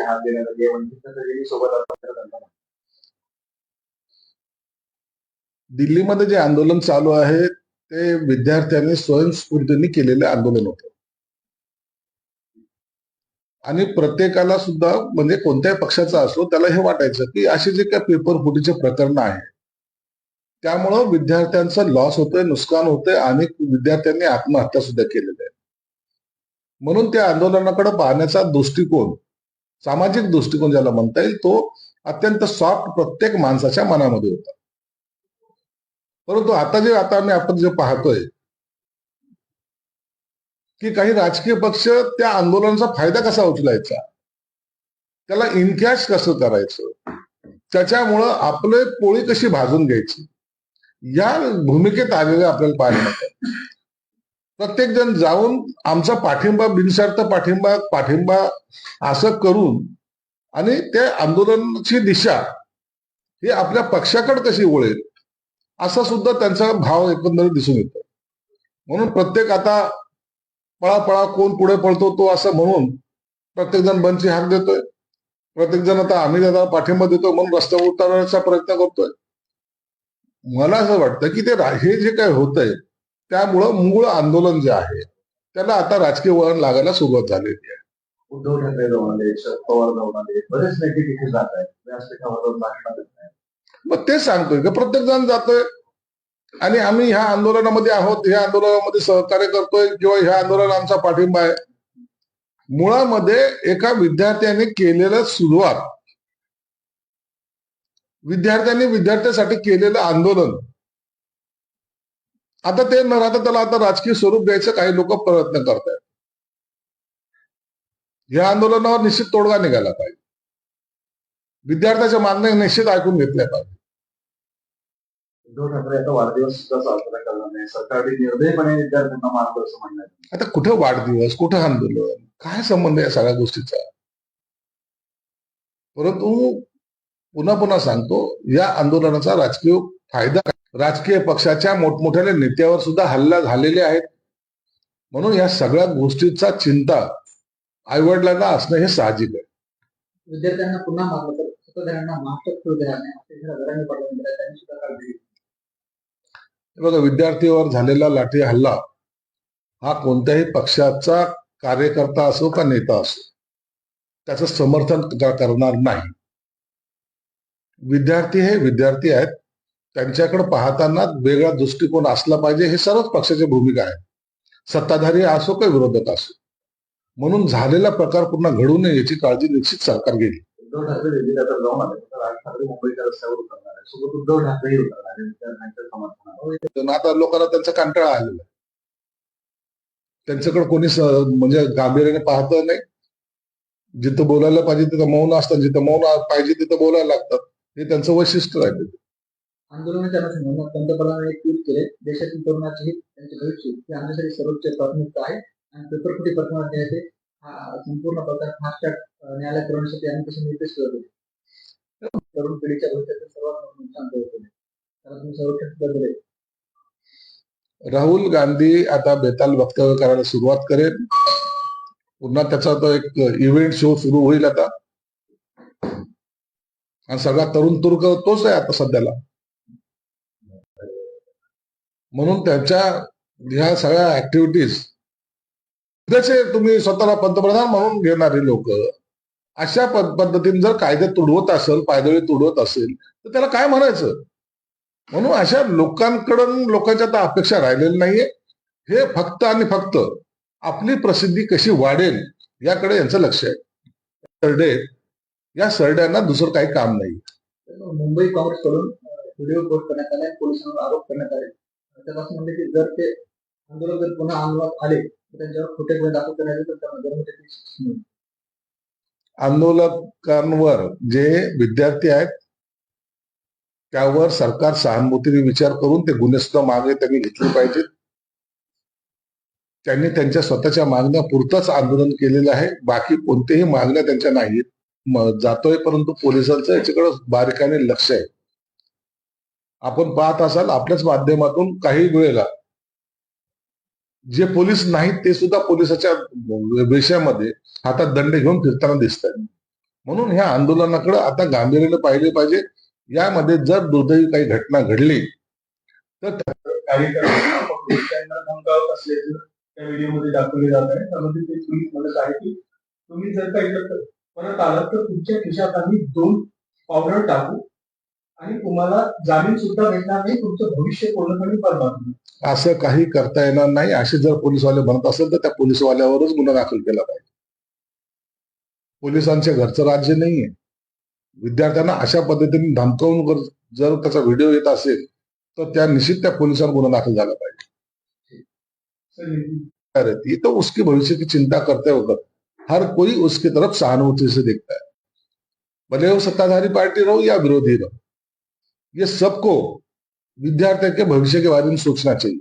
हात देण्यासाठी सोबत दिल्लीमध्ये जे आंदोलन चालू आहे ते विद्यार्थ्यांनी स्वयंस्फूर्तीने केलेले आंदोलन होतं आणि प्रत्येकाला सुद्धा म्हणजे कोणत्याही पक्षाचा असो त्याला हे वाटायचं की असे जे काही पेपर फुटीचे प्रकरण आहे त्यामुळं विद्यार्थ्यांचं लॉस होतोय, नुकसान होतंय आणि विद्यार्थ्यांनी आत्महत्या सुद्धा केलेल्या आहे. म्हणून त्या आंदोलनाकडे पाहण्याचा दृष्टिकोन, सामाजिक दृष्टिकोन ज्याला म्हणता येईल, तो अत्यंत सॉफ्ट प्रत्येक माणसाच्या मनामध्ये होता. परंतु आता आपण जे पाहतोय की काही राजकीय पक्ष त्या आंदोलनाचा फायदा कसा उचलायचा, त्याला इनकॅश कसं करायचं, त्याच्यामुळं आपले पोळी कशी भाजून घ्यायची, या भूमिकेत आलेले आपल्याला पाहायला मिळतात. प्रत्येक जण जाऊन आमचा पाठिंबा, बिनशर्त पाठिंबा असं करून आणि त्या आंदोलनाची दिशा ही आपल्या पक्षाकडे कशी वळेल असा सुद्धा त्यांचा भाव एकंदरीत दिसून येतो. म्हणून प्रत्येक आता पळापळा कोण पुढे पळतो तो असं म्हणून प्रत्येक जण बंदची हाक देतोय, प्रत्येक जण आता आम्ही त्याला पाठिंबा देतोय म्हणून रस्त्यावर उतरण्याचा प्रयत्न करतोय. मला असं वाटतं की हे जे काय होतंय त्यामुळं मूळ आंदोलन जे आहे त्याला आता राजकीय वळण लागायला सुरुवात झालेली आहे. उद्धव ठाकरे जाऊन आले, शरद पवार जाऊन आले, बरेच नेते तिथे जात आहेत, व्यासपीठावर भाषण देत आहेत. मग तेच सांगतोय की प्रत्येक जण जातोय आणि आम्ही ह्या आंदोलनामध्ये आहोत, ह्या आंदोलनामध्ये सहकार्य करतोय किंवा ह्या आंदोलनाला आमचा पाठिंबा आहे. मुळामध्ये एका विद्यार्थ्याने केलेलं सुरुवात, विद्यार्थ्यांसाठी केलेलं आंदोलन, आता ते न राहता त्याला आता राजकीय स्वरूप द्यायचं काही लोक प्रयत्न करतायत. या आंदोलनावर निश्चित तोडगा निघाला पाहिजे. विद्यार्थ्याच्या मागण्या निश्चित ऐकून घेतल्या पाहिजे. उद्धव ठाकरे आता वाढदिवस सुद्धा साजरा करणार नाही, सरकारने निर्दयपणे विद्यार्थ्यांना मारलं असं म्हणणं. आता कुठं वाढदिवस, कुठं आंदोलन, काय संबंध आहे या सगळ्या गोष्टीचा? परंतु पुन्हा पुन्हा सांगतो, या आंदोलनाचा राजकीय फायदा, राजकीय पक्षाच्या मोठमोठ्या नेत्यावर सुद्धा हल्ला झालेले आहेत. म्हणून या सगळ्या गोष्टीचा चिंता आईवडिलांना असणं हे साहजिक आहे. विद्यार्थ्यांना पुन्हा मारलं तर बघा, विद्यार्थीवर झालेला लाठी हल्ला हा कोणत्याही पक्षाचा कार्यकर्ता असो का नेता असो त्याचं समर्थन करणार नाही. विद्यार्थी हे विद्यार्थी आहेत, त्यांच्याकडे पाहताना वेगळा दृष्टिकोन असला पाहिजे, हे सर्वच पक्षाची भूमिका आहे, सत्ताधारी असो का विरोधक असो. म्हणून झालेला प्रकार पुन्हा घडू नये याची काळजी निश्चित सरकार घेईल. उद्धव ठाकरे दिल्लीला तर जाऊन आले, राज ठाकरे मुंबईच्या रस्त्यावर उतरणार आहे, सोबत उद्धव ठाकरे उतरणार आहे विद्यार्थ्यांच्या समर्थनावर. आता लोकांना त्यांचा कंटाळा आलेला आहे, त्यांच्याकडे कोणी म्हणजे गांभीर्याने पाहत नाही. जिथं बोलायला पाहिजे तिथं मौन असतात, जिथं मौन पाहिजे तिथं बोलायला लागतात, हे त्यांचं वैशिष्ट्य राहिलं. आंदोलनाच्या अनुषंगाने पंतप्रधानांनी एक ट्विट केले, देशातील तरुणाचे हित, त्यांचे भविष्य ही आमच्यासाठी सर्वोच्च प्राथमिकता आहे आणि पेपरफुटी प्रकरणात द्यायचे हा संपूर्ण प्रकार फास्ट ट्रॅक न्यायालयात करण्यासाठी आम्ही तसे निर्देश करत होते. तरुण पिढीच्या भविष्याचे सर्वात नुकसान करत होते, त्याला तुम्ही संरक्षण बदल. राहुल गांधी आता बेताल वक्तव्य करायला सुरुवात करेल. पुन्हा त्याचा तो एक इव्हेंट शो सुरू होईल आता, आणि सगळा तरुण तुर्क तोच आहे आता सध्याला. म्हणून त्याच्या ह्या सगळ्या ऍक्टिव्हिटीज, जसे तुम्ही स्वतःला पंतप्रधान म्हणून घेणारे लोक अशा पद्धतीने जर कायदे तुडवत असेल, पायदळी तुडवत असेल तर त्याला काय म्हणायचं? म्हणून अशा लोकांकडून लोकांच्या आता अपेक्षा राहिलेली नाहीये. हे फक्त आणि फक्त आपली प्रसिद्धी कशी वाढेल याकडे यांचं लक्ष आहे. सरडे, या सरड्यांना दुसरं काही काम नाही. मुंबई काँग्रेसकडून व्हिडिओ पोस्ट करण्यात आले, पोलिसांवर आरोप करण्यात आले. त्यापासून म्हणजे की जर ते आंदोलक जर पुन्हा अंमलात आले तर त्यांच्यावर खोटे गुन्हे दाखल करण्यात येतील, त्यांना आंदोलकांवर जे विद्यार्थी आहेत त्यावर सरकार सहानुभूतीने विचार करून ते गुन्हे सुद्धा मागे त्यांनी घेतले पाहिजेत. त्यांनी त्यांच्या स्वतःच्या मागण्या पुरतच आंदोलन केलेलं आहे, बाकी कोणत्याही मागण्या त्यांच्या नाहीत. जातोय परंतु पोलिसांचं याच्याकडे बारीकाने लक्ष आहे. आपण पाहत असाल आपल्याच माध्यमातून काही वेळेला जे पोलीस नाहीत ते सुद्धा पोलिसाच्या वेशामध्ये हातात दंड घेऊन फिरताना दिसत आहेत. म्हणून ह्या आंदोलनाकडे आता गांभीर्याने पाहिले पाहिजे. यामध्ये जर दुर्दैवी काही घटना घडली तर कार्यकर्त्यांना पकडून त्यांना धमकावत असल्याचं त्या व्हिडिओमध्ये दाखवले जात आहे. त्यामध्ये ते पोलीस म्हणत आहे की तुम्ही जर का इकडं परत आलात तर तुमच्या खिशात आम्ही 2 पावडर टाकू आणि तुम्हाला जामीन सुद्धा भेटणार नाही, तुमचं भविष्य पूर्णपणे बरबाद होईल. असं काही करता येणार नाही. असे जर पोलीसवाले म्हणत असेल तर त्या पोलीसवाल्यावरच गुन्हा दाखल केला पाहिजे. पोलिसांच्या घरचं राज्य नाहीये. विद्यार्थ्यांना अशा पद्धतीने धमकावून जर त्याचा व्हिडिओ येत असेल तो त्या निश्चित त्या पोलिसांवर गुन्हा दाखल झाला पाहिजे. तो उसके भविष्य की चिंता करते वक्त हर कोई उसकी तरफ सहानुभूति से देखता है, भले वो सत्ताधारी पार्टी रहो या विरोधी रहो. ये सबको विद्यार्थियों के भविष्य के बारे में सोचना चाहिए.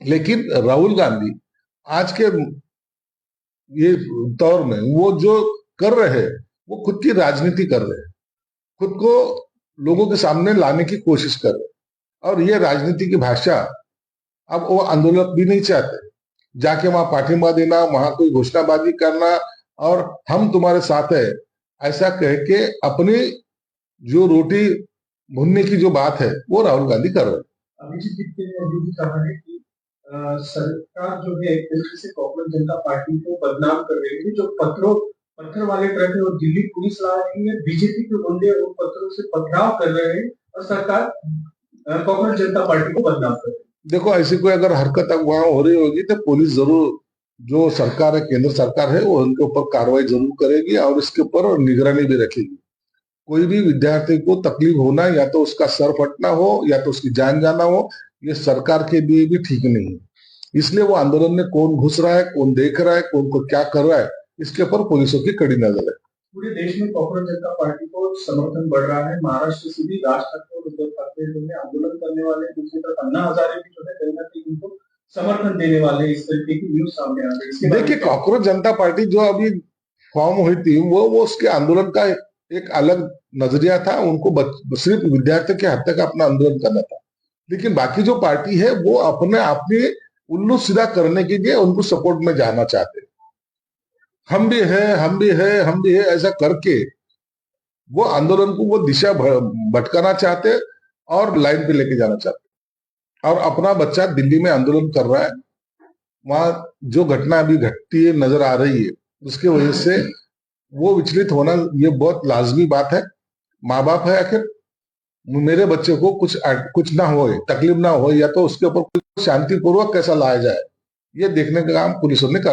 लेकिन राहुल गांधी आज के ये दौर में वो जो कर रहे हैं वो खुद की राजनीति कर रहे हैं, खुद को लोगों के सामने लाने की कोशिश कर रहे हैं. और ये राजनीति की भाषा अब वो आंदोलन भी नहीं चाहते. जाके वहां पाठिंबा देना, वहां कोई घोषणाबाजी करना और हम तुम्हारे साथ है ऐसा कह के अपनी जो रोटी भूनने की जो बात है वो राहुल गांधी कर रहे हैं. अभिजीत गित्ते ने अभी भी कहा है कि सरकार जो है एक तरीके से कॉकरोच जनता पार्टी को बदनाम कर रही है. जो पत्थर वाले ट्रक है और दिल्ली पुलिस ला रही है, बीजेपी के गुंडे उन पत्थरों से पथराव कर रहे हैं और सरकार कॉकरोच जनता पार्टी को बदनाम कर रही है. देखो ऐसी कोई अगर हरकत वहां हो रही होगी तो पुलिस जरूर, जो सरकार है, केंद्र सरकार है, वो उनके ऊपर कार्रवाई जरूर करेगी और इसके ऊपर निगरानी भी रखेगी. कोई भी विद्यार्थी को तकलीफ होना, या तो उसका सर फटना हो या तो उसकी जान जाना हो, ये सरकार के लिए भी ठीक नहीं है. इसलिए वो आंदोलन में कौन घुस रहा है, कौन देख रहा है, कौन को क्या कर रहा है, इसके ऊपर पुलिसों की कड़ी नजर है. पूरे देश में कॉकरोच जनता पार्टी को समर्थन बढ़ रहा है. महाराष्ट्र से भी राज ठाकरे और उद्धव ठाकरे जो है आंदोलन करने वाले, दूसरी तरफ अन्ना हजारे भी जो है कहीं ना कहीं उनको समर्थन देने वाले, इस तरीके की न्यूज सामने आ रही है. देखिए, कॉकरोच जनता पार्टी जो अभी फॉर्म हुई थी वो उसके आंदोलन का एक अलग नजरिया था. उनको सिर्फ विद्यार्थियों की हत्या का अपना आंदोलन करना था. लेकिन बाकी जो पार्टी है वो अपने उल्लू सीधा करने के लिए उनको सपोर्ट में जाना चाहते हैं. हम भी है, हम भी है, हम भी है ऐसा करके वो आंदोलन को वो दिशा भटकाना चाहते और लाइन पे लेके जाना चाहते. और अपना बच्चा दिल्ली में आंदोलन कर रहा है, वहां जो घटना अभी घटती है नजर आ रही है, उसकी वजह से वो विचलित होना ये बहुत लाजमी बात है. माँ बाप है, आखिर मेरे बच्चे को कुछ ना हो, तकलीफ ना हो, या तो उसके ऊपर शांतिपूर्वक कैसा लाया जाए, ये देखने का काम पुलिसों ने कर